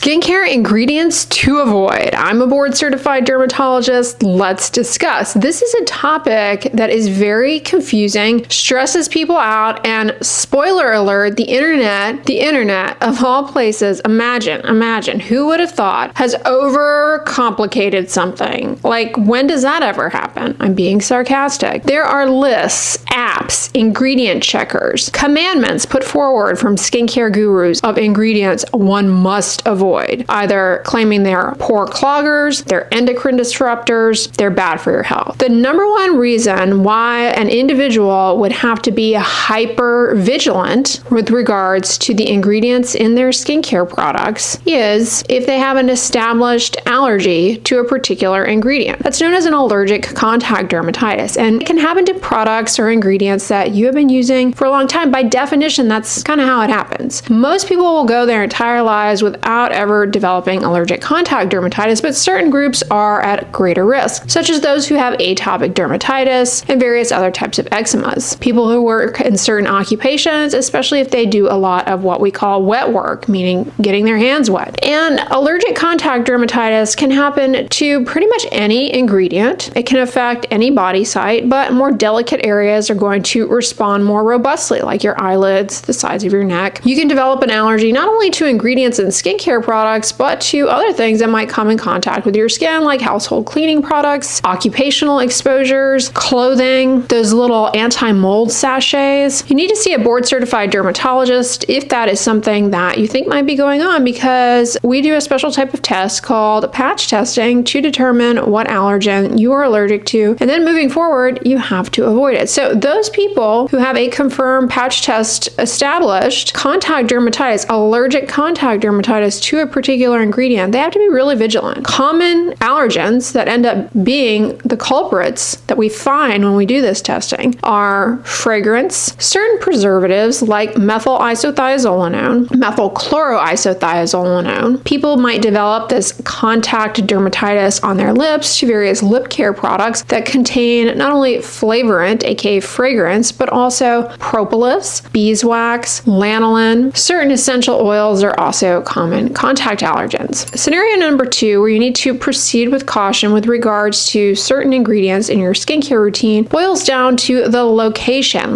Skincare ingredients to avoid. I'm a board certified dermatologist. Let's discuss. This is a topic that is very confusing, stresses people out, and spoiler alert, the internet of all places, imagine, who would have thought, has overcomplicated something. Like, when does that ever happen? I'm being sarcastic. There are lists, apps, ingredient checkers, commandments put forward from skincare gurus of ingredients one must avoid, either claiming they're pore cloggers, they're endocrine disruptors, they're bad for your health. The number one reason why an individual would have to be hyper vigilant with regards to the ingredients in their skincare products is if they have an established allergy to a particular ingredient. That's known as an allergic contact dermatitis, and it can happen to products or ingredients that you have been using for a long time. By definition, that's kind of how it happens. Most people will go their entire lives without ever developing allergic contact dermatitis, but certain groups are at greater risk, such as those who have atopic dermatitis and various other types of eczemas. People who work in certain occupations, especially if they do a lot of what we call wet work, meaning getting their hands wet. And allergic contact dermatitis can happen to pretty much any ingredient. It can affect any body site, but more delicate areas are going to respond more robustly, like your eyelids, the sides of your neck. You can develop an allergy not only to ingredients in skincare products, but to other things that might come in contact with your skin, like household cleaning products, occupational exposures, clothing, those little anti-mold sachets. You need to see a board certified dermatologist if that is something that you think might be going on, because we do a special type of test called patch testing to determine what allergen you are allergic to, and then moving forward, you have to avoid it. So those people who have a confirmed patch test established contact dermatitis, allergic contact dermatitis to a particular ingredient, they have to be really vigilant. Common allergens that end up being the culprits that we find when we do this testing are fragrance, certain preservatives like methyl isothiazolinone, methyl chloroisothiazolinone. People might develop this contact dermatitis on their lips to various lip care products that contain not only flavorant, aka fragrance, but also propolis, beeswax, lanolin. Certain essential oils are also common contact allergens. Scenario number 2, where you need to proceed with caution with regards to certain ingredients in your skincare routine, boils down to the location,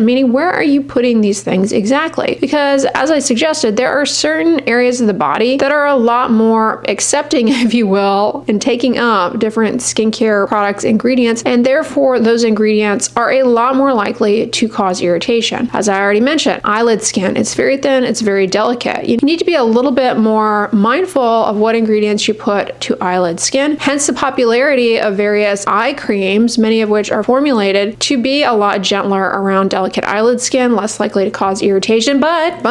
meaning where are you putting these things exactly? Because as I suggested, there are certain areas of the body that are a lot more accepting, if you will, in taking up different skincare products, ingredients, and therefore those ingredients are a lot more likely to cause irritation. As I already mentioned, eyelid skin, it's very thin, it's very delicate. You need to be a little bit more mindful of what ingredients you put to eyelid skin, hence the popularity of various eye creams, many of which are formulated to be a lot gentler around delicate eyelid skin, less likely to cause irritation, but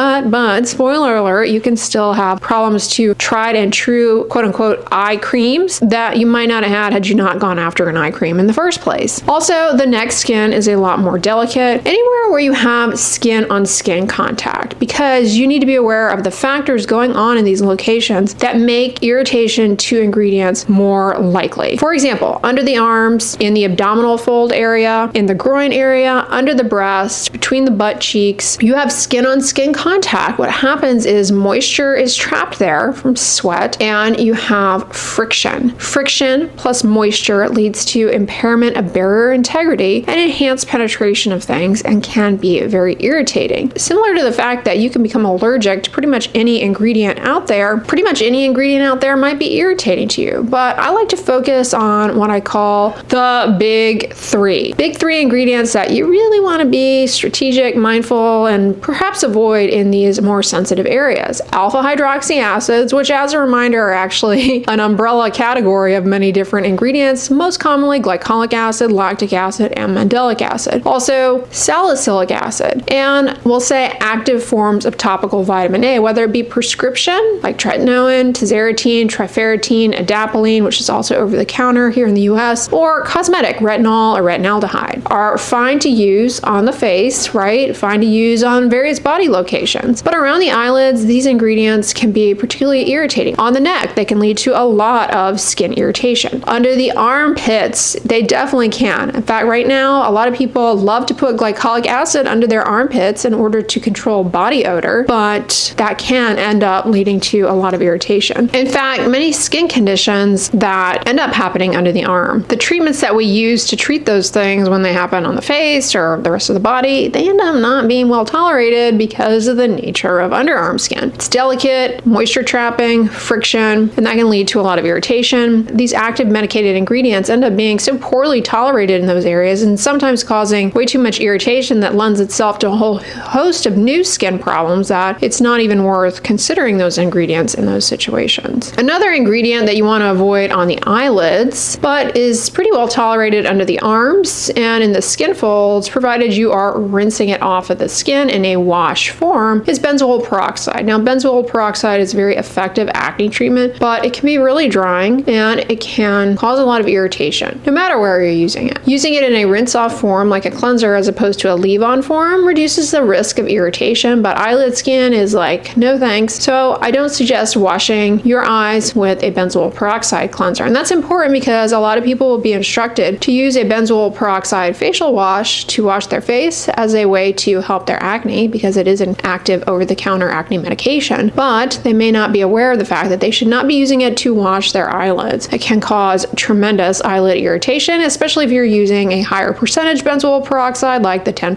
spoiler alert, you can still have problems to tried and true quote-unquote eye creams that you might not have had you not gone after an eye cream in the first place. Also, the neck skin is a lot more delicate anywhere where you have skin on skin contact, because you need to be aware of the factors going on in these locations that make irritation to ingredients more likely. For example, under the arms, in the abdominal fold area, in the groin area, under the breast, between the butt cheeks, you have skin on skin contact. What happens is moisture is trapped there from sweat, and you have friction. Friction plus moisture leads to impairment of barrier integrity and enhanced penetration of things, and can be very irritating. Similar to the fact that you can become allergic to pretty much any ingredient out there, pretty much any ingredient out there might be irritating to you. But I like to focus on what I call the big 3. Big 3 ingredients that you really want to be strategic, mindful, and perhaps avoid in these more sensitive areas. Alpha hydroxy acids, which as a reminder are actually an umbrella category of many different ingredients, most commonly glycolic acid, lactic acid, and mandelic acid. Also salicylic acid, and we'll say active forms of topical vitamin A, whether it be prescription like tretinoin, tazarotene, trifarotene, adapalene, which is also over the counter here in the US, or cosmetic retinol or retinaldehyde, are fine to use on the face, right? Fine to use on various body locations. But around the eyelids, these ingredients can be particularly irritating. On the neck, they can lead to a lot of skin irritation. Under the armpits, they definitely can. In fact, right now, a lot of people love to put glycolic acid under their armpits in order to control body odor, but that can can end up leading to a lot of irritation. In fact, many skin conditions that end up happening under the arm, the treatments that we use to treat those things when they happen on the face or the rest of the body, they end up not being well tolerated because of the nature of underarm skin. It's delicate, moisture trapping, friction, and that can lead to a lot of irritation. These active medicated ingredients end up being so poorly tolerated in those areas and sometimes causing way too much irritation that lends itself to a whole host of new skin problems that it's not even worth considering those ingredients in those situations. Another ingredient that you want to avoid on the eyelids, but is pretty well tolerated under the arms and in the skin folds, provided you are rinsing it off of the skin in a wash form, is benzoyl peroxide. Now, benzoyl peroxide is a very effective acne treatment, but it can be really drying and it can cause a lot of irritation, no matter where you're using it. Using it in a rinse-off form, like a cleanser, as opposed to a leave-on form, reduces the risk of irritation, but eyelid skin is like, no thanks. So I don't suggest washing your eyes with a benzoyl peroxide cleanser. And that's important because a lot of people will be instructed to use a benzoyl peroxide facial wash to wash their face as a way to help their acne, because it is an active over-the-counter acne medication, but they may not be aware of the fact that they should not be using it to wash their eyelids. It can cause tremendous eyelid irritation, especially if you're using a higher percentage benzoyl peroxide like the 10%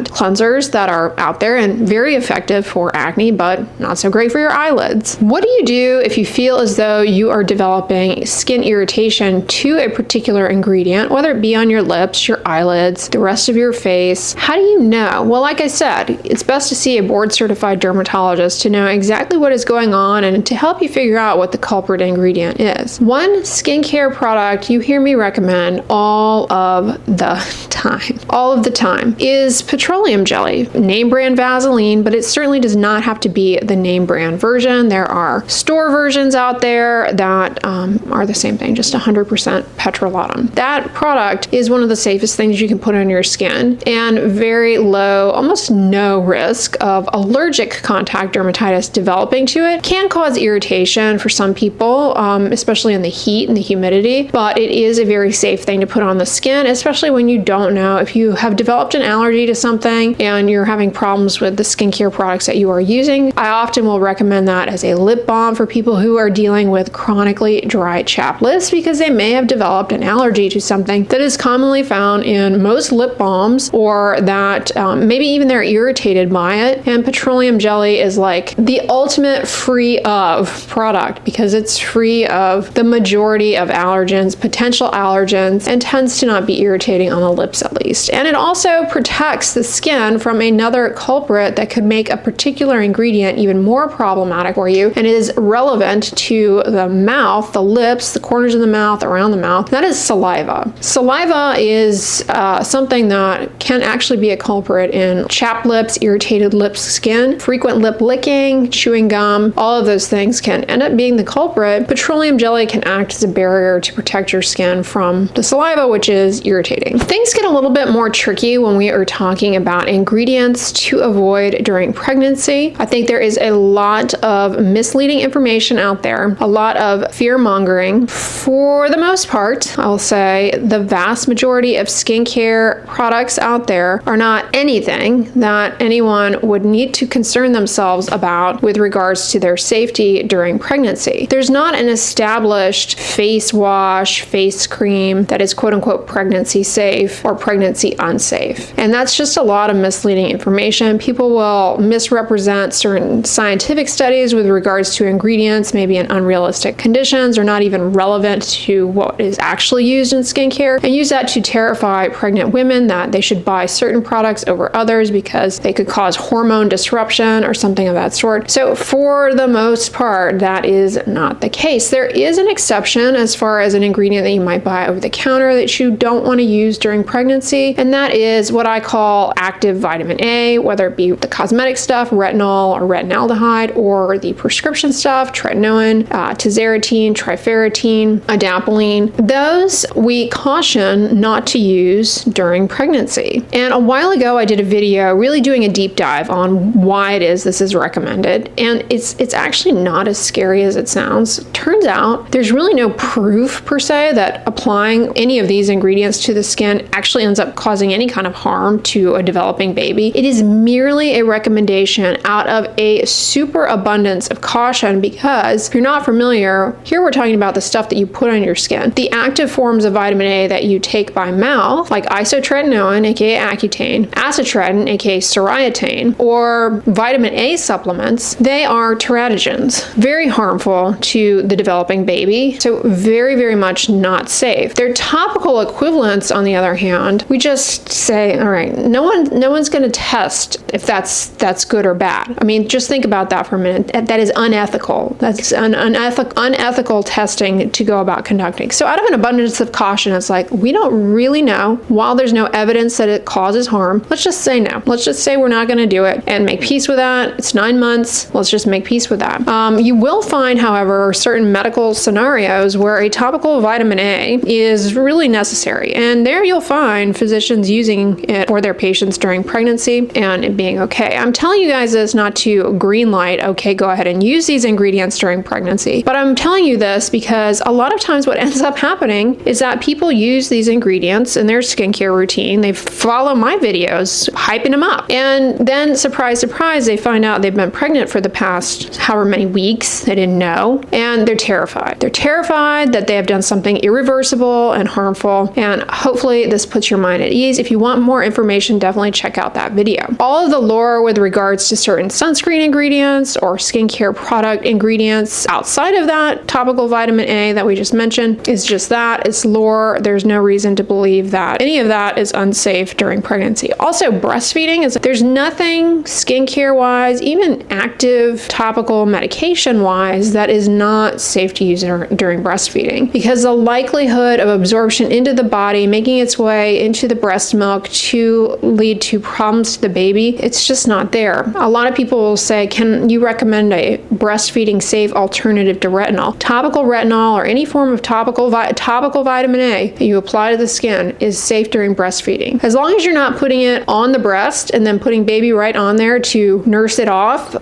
cleansers that are out there and very effective for acne, but not so great for your eyelids. What do you do if you feel as though you are developing skin irritation to a particular ingredient, whether it be on your lips, your eyelids, the rest of your face? How do you know? Well, like I said, it's best to see a board-certified dermatologist to know exactly what is going on and to help you figure out what the culprit ingredient is. One skincare product you hear me recommend all of the time is petroleum jelly. Name brand Vaseline, but it certainly does not have to be the name brand version. There are store versions out there that are the same thing, just 100% petrolatum. That product is one of the safest things you can put on your skin and very low, almost no risk of allergic contact dermatitis developing to it. Can cause irritation for some people, especially in the heat and the humidity, but it is a very safe thing to put on the skin, especially when you don't know if you have developed an allergy to something and you're having problems with the skincare products that you are using. I often will recommend that as a lip balm for people who are dealing with chronically dry chapped lips, because they may have developed an allergy to something that is commonly found in most lip balms, or that maybe even they're irritated by it. And petroleum jelly is like the ultimate free of product because it's free of the majority of allergens, potential allergens, and tends to not be irritating on the lips at least. And it also protects the skin from another culprit that could make a particular ingredient even more problematic for you and is relevant to the mouth, the lips, the corners of the mouth, around the mouth. That is saliva. Saliva is something that can actually be a culprit in chapped lips, irritated lips, skin, frequent lip licking, chewing gum. All of those things can end up being the culprit. Petroleum jelly can act as a barrier to protect your skin from the saliva, which is irritating. Things get a little bit more tricky when we are talking about ingredients to avoid during pregnancy. I think there is a lot of misleading information out there, a lot of fear mongering. For the most part, I'll say the vast majority of skincare products out there are not anything that anyone would need to concern themselves about with regards to their safety during pregnancy. There's not an established face wash, face cream that is quote unquote pregnancy safe or pregnancy unsafe. And that's just a lot of misleading information. People will misrepresent certain scientific studies with regards to ingredients, maybe in unrealistic conditions or not even relevant to what is actually used in skincare, and use that to terrify pregnant women that they should buy certain products over others because they could cause hormone disruption or something of that sort. So for the most part, that is not the case. There is an exception as far as an ingredient that you might buy over the counter that you don't want to use during pregnancy, and that is what I call active vitamin A, whether it be the cosmetic stuff, retinol or retinaldehyde, or the prescription stuff, tretinoin, tazarotene, trifarotene, adapalene. Those we caution not to use during pregnancy. And a while ago, I did a video really doing a deep dive on why it is this is recommended, and it's actually not as scary as it sounds. Turns out there's really no proof per se that applying any of these ingredients to the skin actually ends up causing any kind of harm to a developing baby. It is merely a recommendation out of a a super abundance of caution, because if you're not familiar, here we're talking about the stuff that you put on your skin. The active forms of vitamin A that you take by mouth, like isotretinoin, aka Accutane, acitretin, aka Soriatane, or vitamin A supplements, they are teratogens, very harmful to the developing baby, so very, very much not safe. Their topical equivalents, on the other hand, we just say, all right, no one's going to test if that's good or bad. I mean, just think about that for a minute. That is unethical. That's an unethical testing to go about conducting. So out of an abundance of caution, it's like, we don't really know. While there's no evidence that it causes harm, let's just say no. Let's just say we're not going to do it and make peace with that. It's 9 months. Let's just make peace with that. You will find, however, certain medical scenarios where a topical vitamin A is really necessary. And there you'll find physicians using it for their patients during pregnancy and it being okay. I'm telling you guys this not to green light, okay, go ahead and use these ingredients during pregnancy. But I'm telling you this because a lot of times what ends up happening is that people use these ingredients in their skincare routine. They follow my videos, hyping them up. And then, surprise, surprise, they find out they've been pregnant for the past however many weeks. They didn't know. And they're terrified. They're terrified that they have done something irreversible and harmful. And hopefully this puts your mind at ease. If you want more information, definitely check out that video. All of the lore with regards to certain sunscreen ingredients or skincare product ingredients outside of that topical vitamin A that we just mentioned is just that. It's lore. There's no reason to believe that any of that is unsafe during pregnancy. Also, breastfeeding is, there's nothing skincare wise, even active topical medication wise, that is not safe to use during breastfeeding, because the likelihood of absorption into the body, making its way into the breast milk to lead to problems to the baby, it's just not there. A lot of people will say, can you recommend a breastfeeding safe alternative to retinol? Topical retinol or any form of topical vitamin A that you apply to the skin is safe during breastfeeding. As long as you're not putting it on the breast and then putting baby right on there to nurse it off,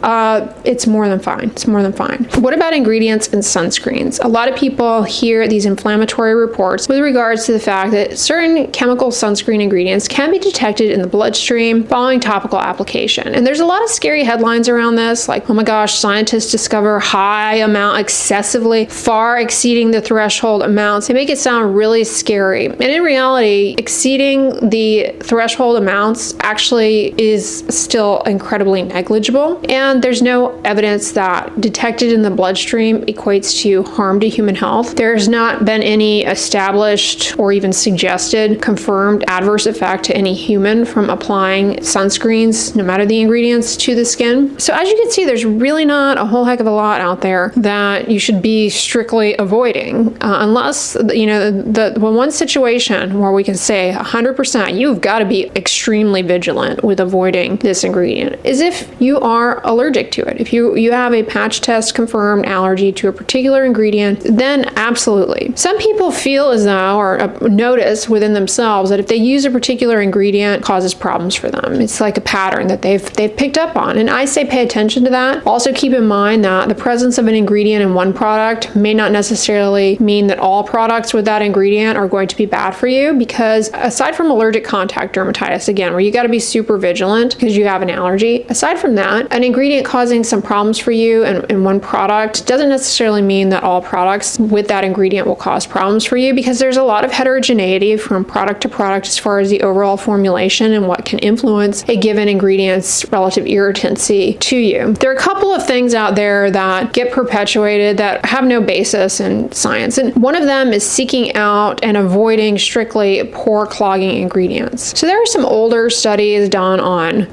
it's more than fine. It's more than fine. What about ingredients and sunscreens? A lot of people hear these inflammatory reports with regards to the fact that certain chemical sunscreen ingredients can be detected in the bloodstream following topical application. And there's a lot of scary headlines around this, like, oh my gosh, scientists discover high amount, excessively far exceeding the threshold amounts. They make it sound really scary. And in reality, exceeding the threshold amounts actually is still incredibly negligible. And there's no evidence that detected in the bloodstream equates to harm to human health. There's not been any established or even suggested confirmed adverse effect to any human from applying sunscreens, no matter the ingredients, to the skin. So as you can see, there's really not a whole heck of a lot out there that you should be strictly avoiding, unless, you know, the one situation where we can say 100% you've got to be extremely vigilant with avoiding this ingredient is if you are allergic to it. If you have a patch test confirmed allergy to a particular ingredient, then absolutely. Some people feel as though, or notice within themselves, that if they use a particular ingredient, it causes problems for them. It's like a pattern that they've picked up on. And I say pay attention to that. Also keep in mind that the presence of an ingredient in one product may not necessarily mean that all products with that ingredient are going to be bad for you, because aside from allergic contact dermatitis, again, where you got to be super vigilant because you have an allergy, aside from that, an ingredient causing some problems for you in one product doesn't necessarily mean that all products with that ingredient will cause problems for you, because there's a lot of heterogeneity from product to product as far as the overall formulation and what can influence a given ingredient's relative irritancy to you. There are a couple of things out there that get perpetuated that have no basis in science, and one of them is seeking out and avoiding strictly pore clogging ingredients. So there are some older studies done on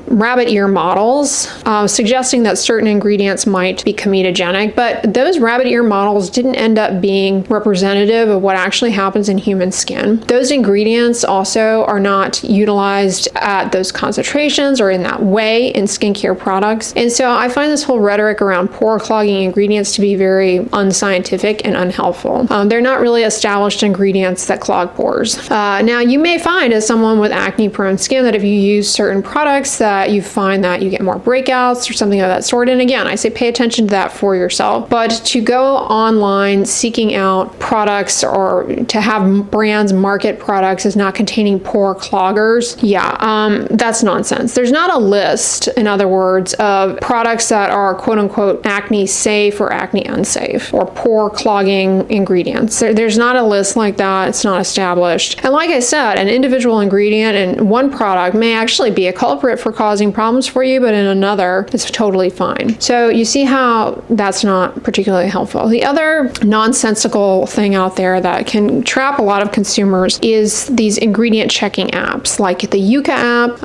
rabbit ear models suggesting that certain ingredients might be comedogenic, but those rabbit ear models didn't end up being representative of what actually happens in human skin. Those ingredients also are not utilized at those concentrations or in that way in skincare products. And so I find this whole rhetoric around pore clogging ingredients to be very unscientific and unhelpful. They're not really established ingredients that clog pores. Now, you may find as someone with acne-prone skin that if you use certain products that you find that you get more breakouts or something of that sort. And again, I say pay attention to that for yourself. But to go online seeking out products or to have brands market products as not containing pore cloggers, yeah, that's nonsense. There's not a list, in other words, regards of products that are quote unquote acne safe or acne unsafe or pore clogging ingredients. There's not a list like that. It's not established. And like I said, an individual ingredient in one product may actually be a culprit for causing problems for you, but in another, it's totally fine. So you see how that's not particularly helpful. The other nonsensical thing out there that can trap a lot of consumers is these ingredient checking apps, like the Yuka app,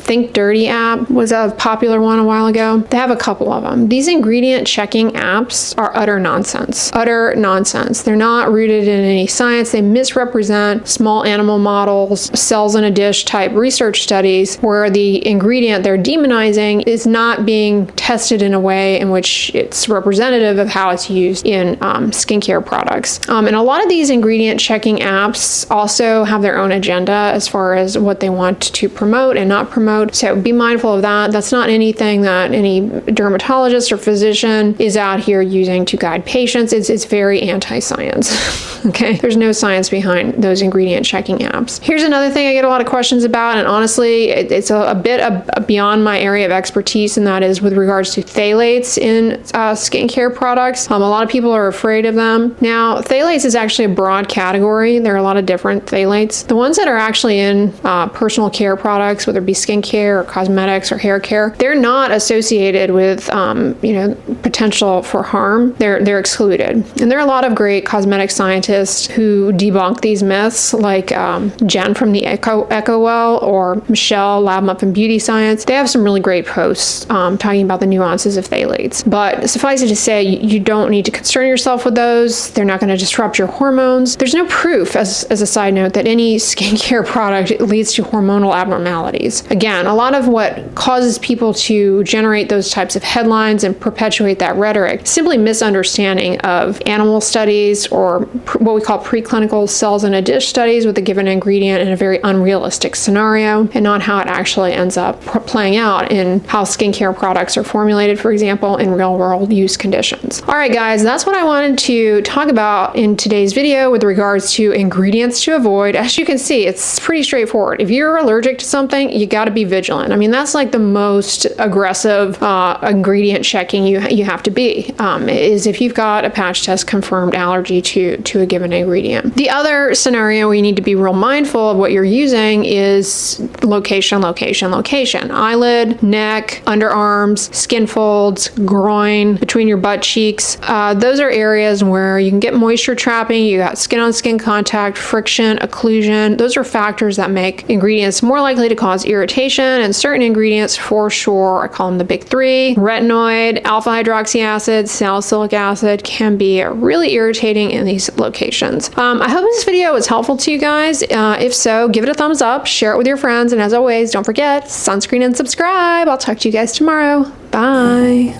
Think Dirty app was a popular one a while ago. They have a couple of them. These ingredient checking apps are utter nonsense. Utter nonsense. They're not rooted in any science. They misrepresent small animal models, cells in a dish type research studies where the ingredient they're demonizing is not being tested in a way in which it's representative of how it's used in skincare products. And a lot of these ingredient checking apps also have their own agenda as far as what they want to promote and not promote. So be mindful of that. That's not anything that any dermatologist or physician is out here using to guide patients. It's very anti-science. Okay, there's no science behind those ingredient checking apps. Here's another thing I get a lot of questions about, and honestly, it's a bit beyond my area of expertise, and that is with regards to phthalates in skincare products. A lot of people are afraid of them. Now, phthalates is actually a broad category. There are a lot of different phthalates. The ones that are actually in personal care products, whether it be skincare or cosmetics or hair care, they're not associated with potential for harm. They're excluded. And there are a lot of great cosmetic scientists who debunk these myths, like Jen from the Echo Well or Michelle, Lab Muffin Beauty Science. They have some really great posts talking about the nuances of phthalates. But suffice it to say, you don't need to concern yourself with those. They're not going to disrupt your hormones. There's no proof, as a side note, that any skincare product leads to hormonal abnormalities. Again, a lot of what causes people to generate those types of headlines and perpetuate that rhetoric, simply misunderstanding of animal studies or what we call preclinical cells in a dish studies with a given ingredient in a very unrealistic scenario, and not how it actually ends up playing out in how skincare products are formulated, for example, in real world use conditions. All right, guys, that's what I wanted to talk about in today's video with regards to ingredients to avoid. As you can see, it's pretty straightforward. If you're allergic to something, you got to be vigilant. I mean, that's like the most aggressive ingredient checking you have to be, is if you've got a patch test confirmed allergy to a given ingredient. The other scenario where you need to be real mindful of what you're using is location. Eyelid, neck, underarms, skin folds, groin, between your butt cheeks. Those are areas where you can get moisture trapping, you got skin on skin contact, friction, occlusion. Those are factors that make ingredients more likely to cause irritation, and certain ingredients for sure, I call them the big three, retinoid, alpha hydroxy acid, salicylic acid, can be really irritating in these locations. I hope this video was helpful to you guys. If so, give it a thumbs up, share it with your friends, and as always, don't forget, sunscreen and subscribe. I'll talk to you guys tomorrow. Bye.